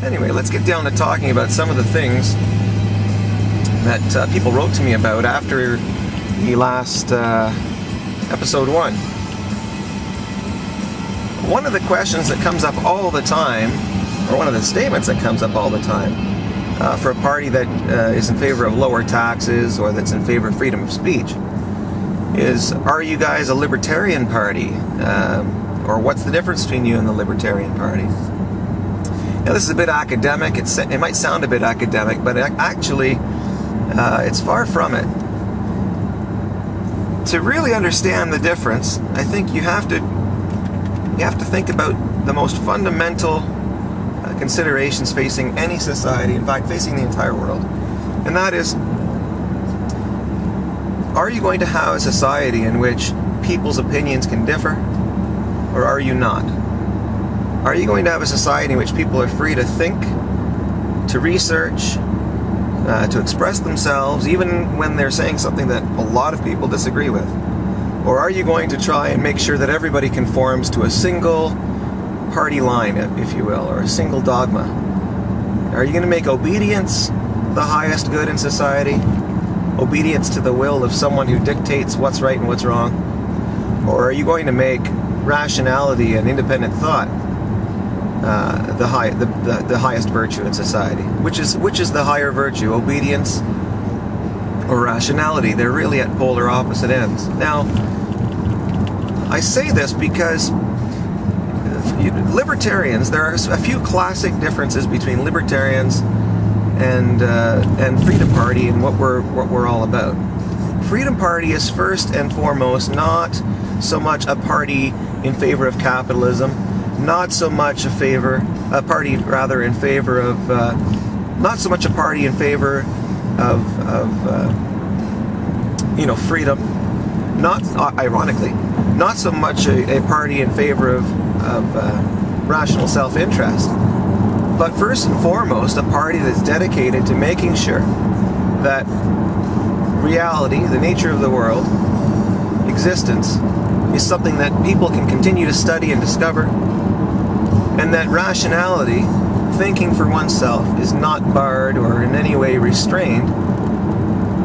Anyway, let's get down to talking about some of the things that people wrote to me about after the last episode 1. One of the questions that comes up all the time, or one of the statements that comes up all the time, for a party that is in favor of lower taxes or that's in favor of freedom of speech, is, are you guys a libertarian party? Or what's the difference between you and the Libertarian Party? Now, this is a bit academic. It might sound a bit academic, but actually, it's far from it. To really understand the difference, I think you have to think about the most fundamental considerations facing any society, in fact, facing the entire world. And that is, are you going to have a society in which people's opinions can differ, or are you not? Are you going to have a society in which people are free to think, to research, to express themselves, even when they're saying something that a lot of people disagree with? Or are you going to try and make sure that everybody conforms to a single party line, if you will, or a single dogma? Are you going to make obedience the highest good in society? Obedience to the will of someone who dictates what's right and what's wrong? Or are you going to make rationality and independent thought the highest virtue in society? Which is the higher virtue, obedience or rationality? They're really at polar opposite ends. Now, I say this because libertarians, there are a few classic differences between libertarians and Freedom Party and what we're all about. Freedom Party is first and foremost not so much a party in favor of capitalism, not so much not so much a party in favor of freedom, not so much a party in favor of rational self-interest, but first and foremost a party that's dedicated to making sure that reality, the nature of the world, existence, is something that people can continue to study and discover, and that rationality, thinking for oneself, is not barred or in any way restrained,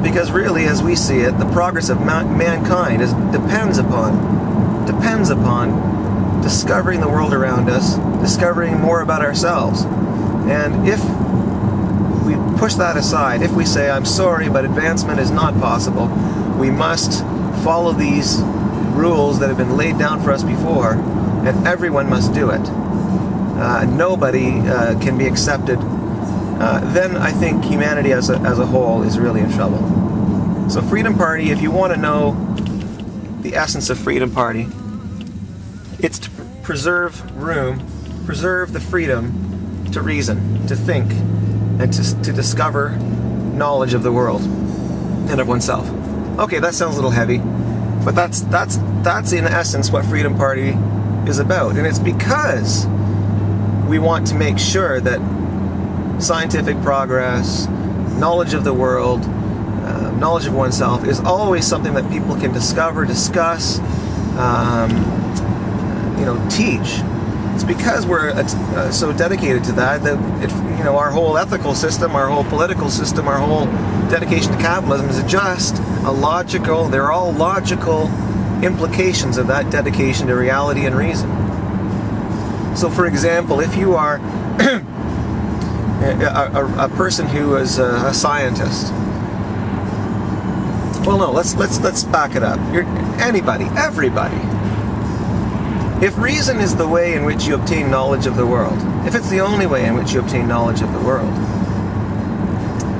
because really, as we see it, the progress of mankind depends upon discovering the world around us, discovering more about ourselves. And if we push that aside, if we say, I'm sorry, but advancement is not possible, we must follow these rules that have been laid down for us before, and everyone must do it. Nobody can be accepted. Then I think humanity as a whole is really in trouble. So Freedom Party, if you want to know the essence of Freedom Party, it's to preserve the freedom to reason, to think, and to discover knowledge of the world and of oneself. Okay, that sounds a little heavy, but that's in essence what Freedom Party is about. And it's because we want to make sure that scientific progress, knowledge of the world, knowledge of oneself is always something that people can discover, discuss, teach. It's because we're so dedicated to that our whole ethical system, our whole political system, our whole dedication to capitalism is just they're all logical implications of that dedication to reality and reason. So, for example, if you are a person who is a scientist, well, no, let's back it up. Everybody. If reason is the way in which you obtain knowledge of the world, if it's the only way in which you obtain knowledge of the world,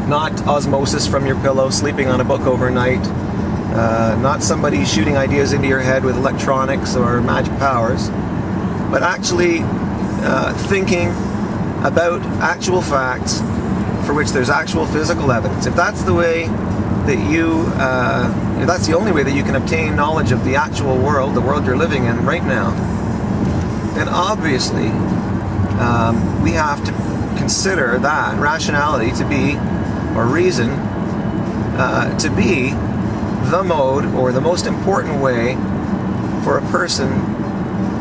not osmosis from your pillow, sleeping on a book overnight, not somebody shooting ideas into your head with electronics or magic powers, but actually thinking about actual facts for which there's actual physical evidence. If that's the way that if that's the only way that you can obtain knowledge of the actual world, the world you're living in right now, then obviously we have to consider that rationality to be, or reason to be, the mode or the most important way for a person,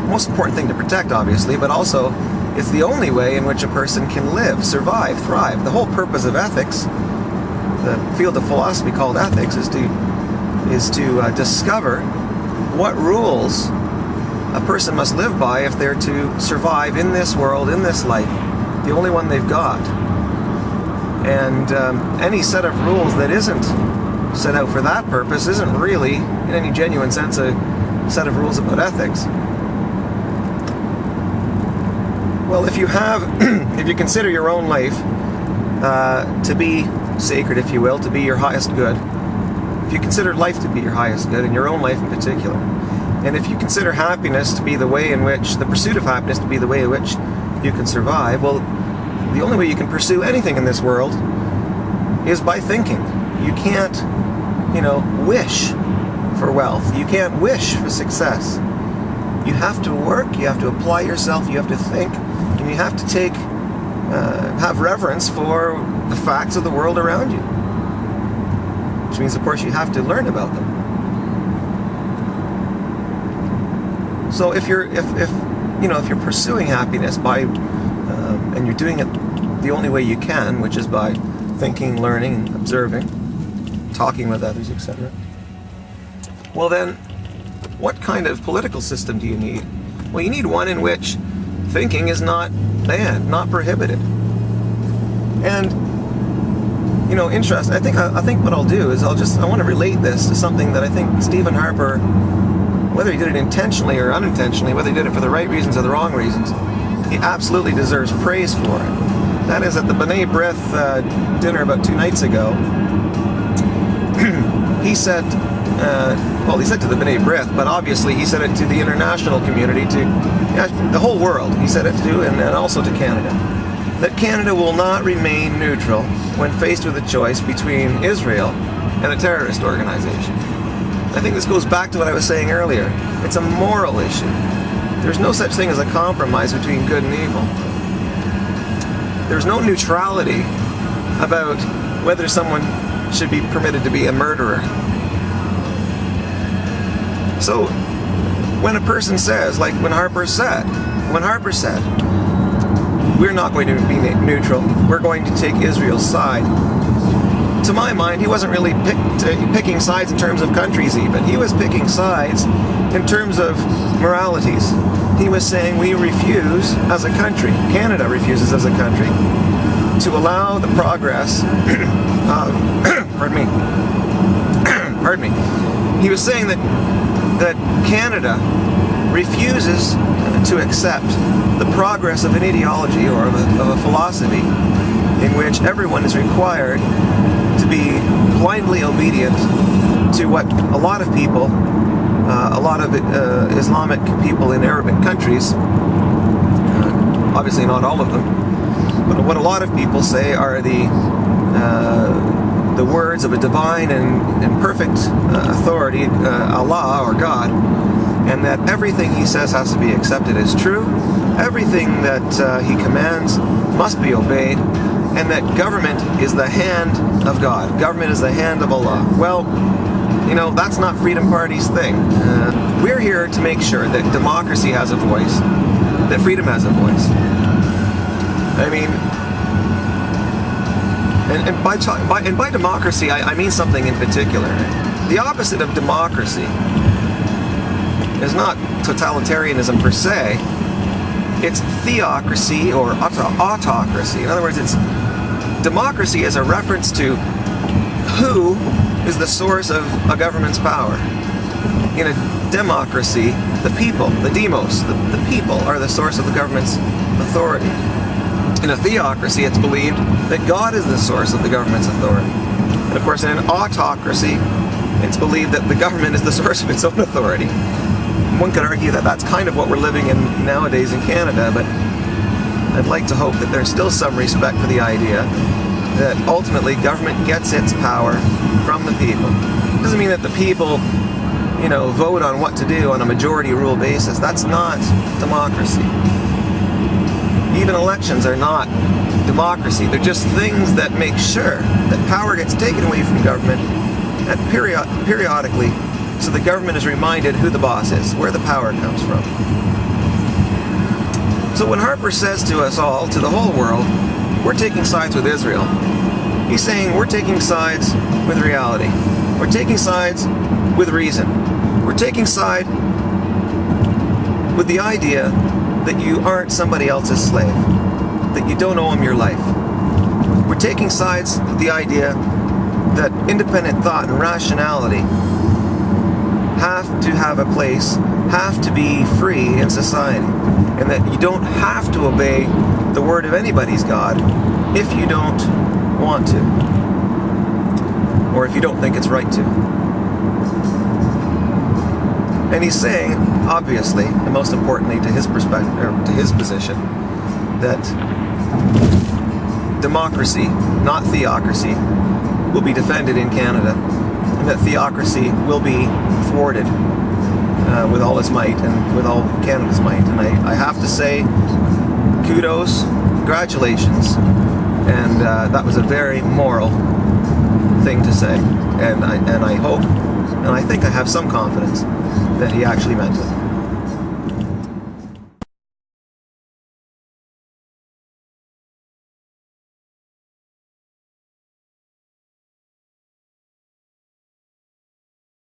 most important thing to protect obviously, but also It's the only way in which a person can live, survive, thrive. The whole purpose of ethics, the field of philosophy called ethics, is to discover what rules a person must live by if they're to survive in this world, in this life, the only one they've got. And any set of rules that isn't set out for that purpose isn't really, in any genuine sense, a set of rules about ethics. Well, if you consider your own life to be sacred, if you will, to be your highest good, if you consider life to be your highest good, and your own life in particular, and if you consider happiness to be the way in which, the pursuit of happiness to be the way in which you can survive, well, the only way you can pursue anything in this world is by thinking. You can't, wish for wealth. You can't wish for success. You have to work, you have to apply yourself, you have to think, and you have to have reverence for the facts of the world around you. Which means, of course, you have to learn about them. So if you're pursuing happiness and you're doing it the only way you can, which is by thinking, learning, observing, talking with others, etc. Well then, what kind of political system do you need? Well, you need one in which thinking is not banned, not prohibited. And I think what I'll do is I want to relate this to something that I think Stephen Harper, whether he did it intentionally or unintentionally, whether he did it for the right reasons or the wrong reasons, he absolutely deserves praise for it. That is, at the B'nai B'rith dinner about 2 nights ago, he said to the B'nai B'rith, but obviously he said it to the international community, to the whole world. He said it to, and also to Canada, that Canada will not remain neutral when faced with a choice between Israel and a terrorist organization. I think this goes back to what I was saying earlier. It's a moral issue. There's no such thing as a compromise between good and evil. There's no neutrality about whether someone should be permitted to be a murderer. So, when a person says, like when Harper said, we're not going to be neutral, we're going to take Israel's side. To my mind, he wasn't really picking sides in terms of countries even. He was picking sides in terms of moralities. He was saying we refuse as a country, Canada refuses as a country, to allow the progress of, pardon me. He was saying that Canada refuses to accept the progress of an ideology or of a philosophy in which everyone is required to be blindly obedient to what a lot of people, a lot of Islamic people in Arabic countries, obviously not all of them, but what a lot of people say are the words of a divine and perfect authority, Allah or God, and that everything he says has to be accepted as true, everything that he commands must be obeyed, and that government is the hand of God. Government is the hand of Allah. Well, that's not Freedom Party's thing. We're here to make sure that democracy has a voice, that freedom has a voice. I mean, and by democracy, I mean something in particular. The opposite of democracy is not totalitarianism per se. It's theocracy or autocracy. In other words, democracy is a reference to who is the source of a government's power. In a democracy, the people, the demos, the people are the source of the government's authority. In a theocracy, it's believed that God is the source of the government's authority. And of course, in an autocracy, it's believed that the government is the source of its own authority. One could argue that that's kind of what we're living in nowadays in Canada, but I'd like to hope that there's still some respect for the idea that ultimately government gets its power from the people. It doesn't mean that the people, vote on what to do on a majority rule basis. That's not democracy. Even elections are not democracy. They're just things that make sure that power gets taken away from government and periodically, so the government is reminded who the boss is, where the power comes from. So when Harper says to us all, to the whole world, we're taking sides with Israel, he's saying we're taking sides with reality. We're taking sides with reason. We're taking side with the idea that you aren't somebody else's slave, that you don't owe him your life. We're taking sides with the idea that independent thought and rationality have to have a place, have to be free in society, and that you don't have to obey the word of anybody's God if you don't want to, or if you don't think it's right to. And he's saying, obviously, and most importantly to his perspective, or to his position, that democracy, not theocracy, will be defended in Canada, and that theocracy will be thwarted with all its might and with all Canada's might. And I have to say, kudos, congratulations, and that was a very moral thing to say. And I hope, and I think I have some confidence that he actually meant it.